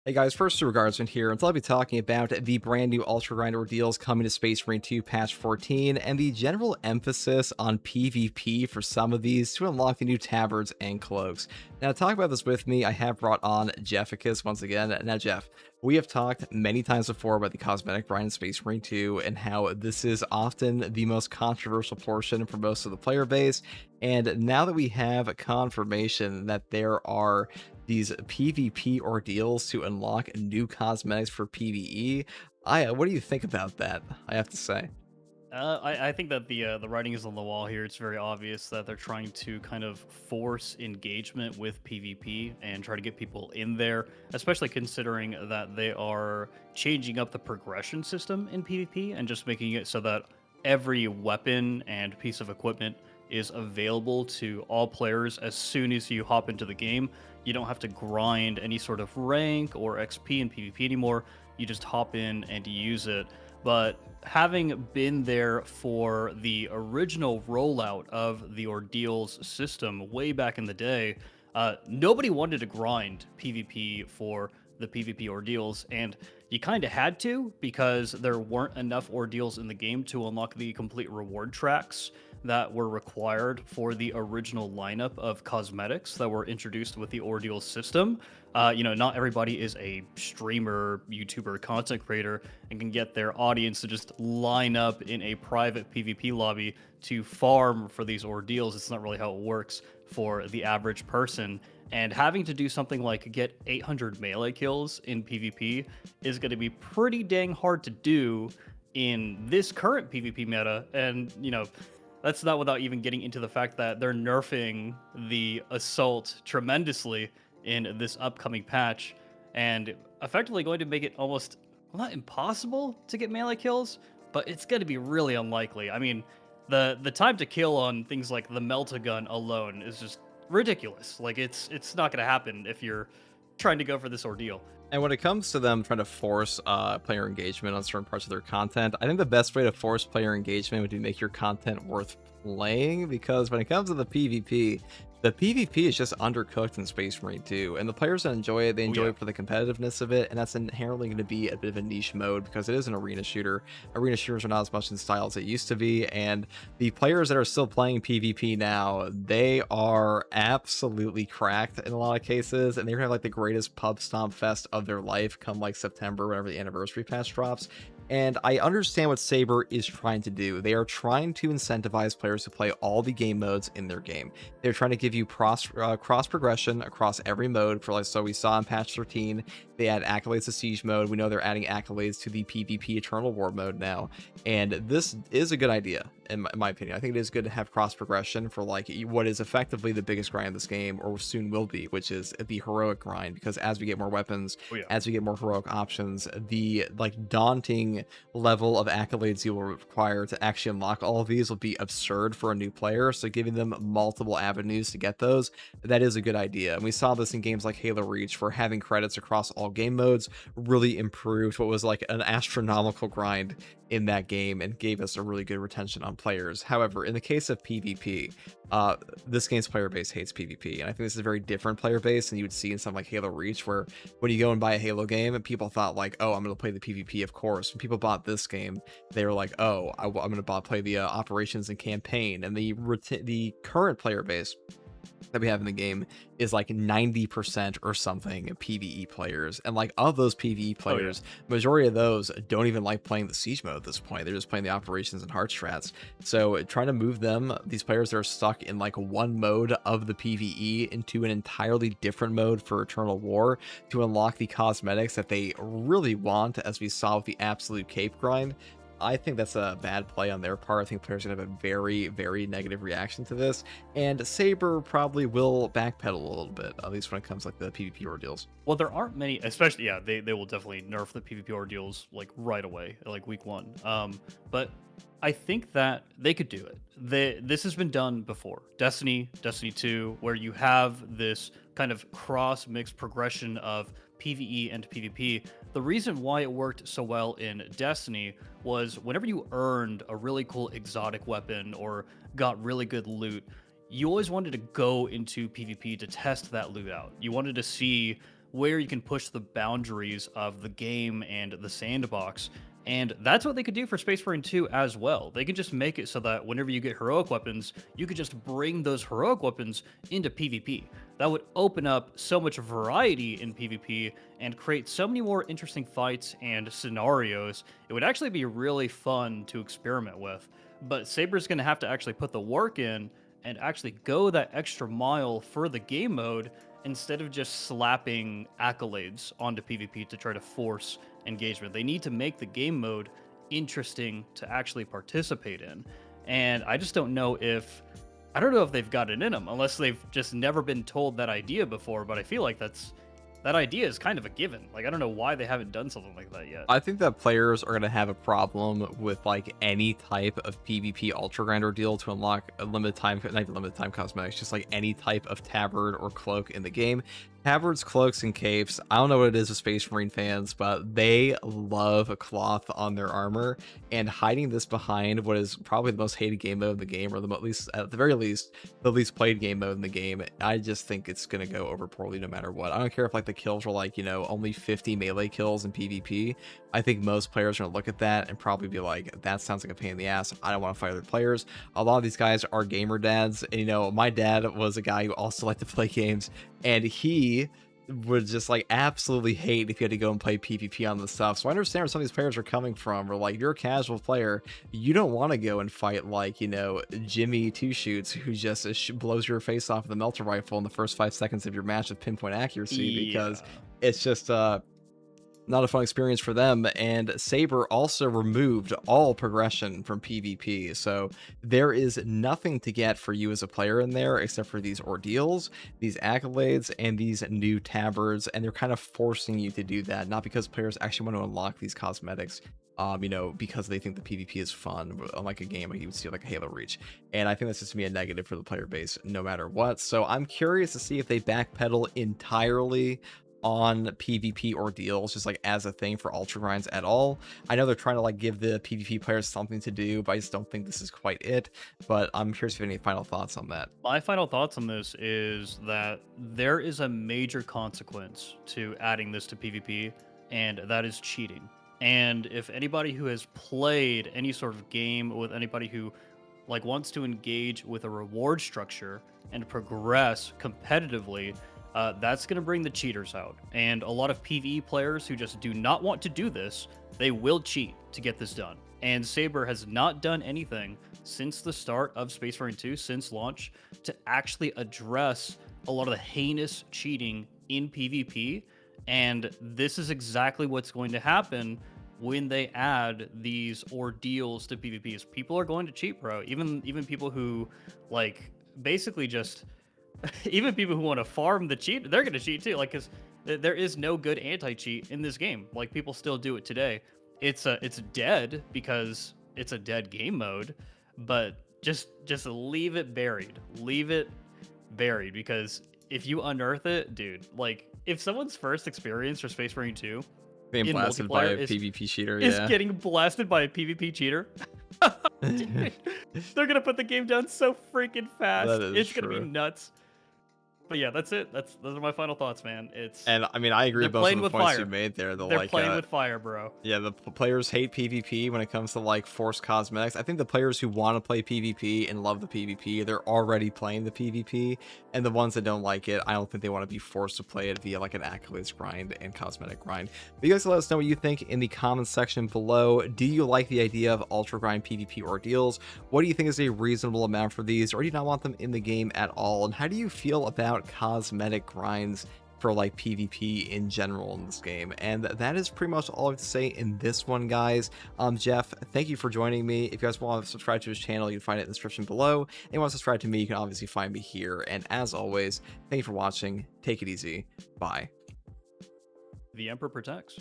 Hey guys, first regardsman here, and I'll be talking about the brand new Ultra Grind Ordeals coming to Space Marine 2 patch 14, and the general emphasis on PvP for some of these to unlock the new Tabbards and Cloaks. Now, to talk about this with me, I have brought on Jefficus once again. Now, Jeff, we have talked many times before about the cosmetic grind in Space Marine 2 and how this is often the most controversial portion for most of the player base. And now that we have confirmation that there are these PvP ordeals to unlock new cosmetics for PvE. What do you think about that? I have to say. I think that the writing is on the wall here. It's very obvious that they're trying to kind of force engagement with PvP and try to get people in there, especially considering that they are changing up the progression system in PvP and just making it so that every weapon and piece of equipment is available to all players as soon as you hop into the game. You don't have to grind any sort of rank or XP in PvP anymore. You just hop in and use it. But having been there for the original rollout of the Ordeals system way back in the day, nobody wanted to grind PvP for the PvP Ordeals, and you kind of had to because there weren't enough Ordeals in the game to unlock the complete reward tracks that were required for the original lineup of cosmetics that were introduced with the Ordeal system. Not everybody is a streamer, YouTuber, content creator and can get their audience to just line up in a private PvP lobby to farm for these ordeals. It's not really how it works for the average person. And having to do something like get 800 melee kills in PvP is going to be pretty dang hard to do in this current PvP meta. And, that's not without even getting into the fact that they're nerfing the assault tremendously in this upcoming patch and effectively going to make it almost, well, not impossible to get melee kills, but it's going to be really unlikely. I mean, the time to kill on things like the Melt-A-Gun alone is just ridiculous. Like it's not going to happen if you're trying to go for this ordeal. And when it comes to them trying to force player engagement on certain parts of their content, I think the best way to force player engagement would be make your content worth playing, because when it comes to the PvP is just undercooked in Space Marine 2, and the players that enjoy it, they Oh enjoy yeah. it for the competitiveness of it, and that's inherently going to be a bit of a niche mode because it is an arena shooter. Arena shooters are not as much in style as it used to be, and the players that are still playing PvP now, they are absolutely cracked in a lot of cases, and they're gonna have like the greatest pub stomp fest of their life come like September, whenever the anniversary patch drops. And I understand what Saber is trying to do. They are trying to incentivize players to play all the game modes in their game. They're trying to give you cross progression across every mode. For like, so we saw in patch 13, they add accolades to siege mode. We know they're adding accolades to the PvP Eternal War mode now, and this is a good idea in my opinion. I think it is good to have cross progression for like what is effectively the biggest grind of this game, or soon will be, which is the heroic grind. Because as we get more weapons, Oh yeah. as we get more heroic options, the like daunting level of accolades you will require to actually unlock all of these will be absurd for a new player. So giving them multiple avenues to get those, that is a good idea. And we saw this in games like Halo Reach, where having credits across all game modes really improved what was like an astronomical grind in that game and gave us a really good retention on players. However, in the case of PvP, this game's player base hates PvP, and I think this is a very different player base than you would see in something like Halo Reach, where when you go and buy a Halo game, and people thought like, oh, I'm going to play the PvP, of course. When people bought this game, they were like, oh, I'm going to play the operations and campaign. And the current player base that we have in the game is like 90% or something PvE players, and like of those PvE Oh yeah. players, majority of those don't even like playing the siege mode at this point. They're just playing the operations and hard strats. So trying to move them, these players that are stuck in like one mode of the PvE, into an entirely different mode for Eternal War to unlock the cosmetics that they really want, as we saw with the absolute cape grind, I think that's a bad play on their part. I think players are going to have a very, very negative reaction to this. And Saber probably will backpedal a little bit, at least when it comes like the PvP ordeals. Well, there aren't many, especially yeah, they will definitely nerf the PvP ordeals like right away, like week one. But I think that they could do it. This has been done before. Destiny 2, where you have this kind of cross mixed progression of PvE and PvP. The reason why it worked so well in Destiny was whenever you earned a really cool exotic weapon or got really good loot, you always wanted to go into PvP to test that loot out. You wanted to see where you can push the boundaries of the game and the sandbox. And that's what they could do for Space Marine 2 as well. They can just make it so that whenever you get heroic weapons, you could just bring those heroic weapons into PvP. That would open up so much variety in PvP and create so many more interesting fights and scenarios. It would actually be really fun to experiment with. But Saber's going to have to actually put the work in and actually go that extra mile for the game mode instead of just slapping accolades onto PvP to try to force engagement. They need to make the game mode interesting to actually participate in. And I just don't know if I don't know if they've got it in them unless they've just never been told that idea before, but I feel like that idea is kind of a given. Like I don't know why they haven't done something like that yet. I think that players are going to have a problem with like any type of PvP ultra grind ordeal to unlock a limited time, not even limited time cosmetics, just like any type of tabard or cloak in the game. Tabbards, cloaks, and capes. I don't know what it is with Space Marine fans, but they love a cloth on their armor, and hiding this behind what is probably the most hated game mode in the game, or at least the least played game mode in the game. I just think it's gonna go over poorly no matter what. I don't care if like the kills were like, you know, only 50 melee kills in PvP. I think most players are gonna look at that and probably be like, that sounds like a pain in the ass. I don't want to fight other players. A lot of these guys are gamer dads. And, you know, my dad was a guy who also liked to play games, and he would just like absolutely hate if you had to go and play PvP on this stuff. So I understand where some of these players are coming from. Where like, you're a casual player, you don't want to go and fight like, you know, Jimmy Two Shoots, who just blows your face off with a melter rifle in the first 5 seconds of your match with pinpoint accuracy, because it's just not a fun experience for them. And Saber also removed all progression from PvP, so there is nothing to get for you as a player in there except for these ordeals, these accolades, and these new tabards. And they're kind of forcing you to do that, not because players actually want to unlock these cosmetics, you know, because they think the PvP is fun, unlike a game like you would see like a Halo Reach. And I think that's just gonna be a negative for the player base no matter what. So I'm curious to see if they backpedal entirely on PvP ordeals, just like as a thing for ultra grinds at all. I know they're trying to like give the PvP players something to do, but I just don't think this is quite it. But I'm curious if you have any final thoughts on that. My final thoughts on this is that there is a major consequence to adding this to PvP, and that is cheating. And if anybody who has played any sort of game with anybody who like wants to engage with a reward structure and progress competitively, that's going to bring the cheaters out. And a lot of PvE players who just do not want to do this, they will cheat to get this done. And Saber has not done anything since the start of Space Marine 2, since launch, to actually address a lot of the heinous cheating in PvP. And this is exactly what's going to happen when they add these ordeals to PvPs. People are going to cheat, bro. Even people who like basically just even people who want to farm the cheat, they're going to cheat too. Like, because there is no good anti-cheat in this game. Like, people still do it today. It's dead because it's a dead game mode, but just leave it buried. Leave it buried, because if you unearth it, dude, like if someone's first experience for Space Marine 2 Being in blasted by a multiplayer PvP cheater, is yeah. getting blasted by a PvP cheater. Dude, they're gonna put the game down so freaking fast. That is It's gonna be true. nuts. But yeah, that's it. Those are my final thoughts, man. It's And I mean, I agree they're with both playing of the with points fire. you made there. They're playing with fire, bro. Yeah, the players hate PvP when it comes to like forced cosmetics. I think the players who want to play PvP and love the PvP, they're already playing the PvP. And the ones that don't like it, I don't think they want to be forced to play it via like an accolades grind and cosmetic grind. But you guys let us know what you think in the comments section below. Do you like the idea of ultra grind PvP ordeals? What do you think is a reasonable amount for these, or do you not want them in the game at all? And how do you feel about cosmetic grinds for like PvP in general in this game? And that is pretty much all I have to say in this one, guys. Jeff, thank you for joining me. If you guys want to subscribe to his channel, you can find it in the description below. And you want to subscribe to me, you can obviously find me here. And as always, thank you for watching. Take it easy. Bye. The Emperor protects.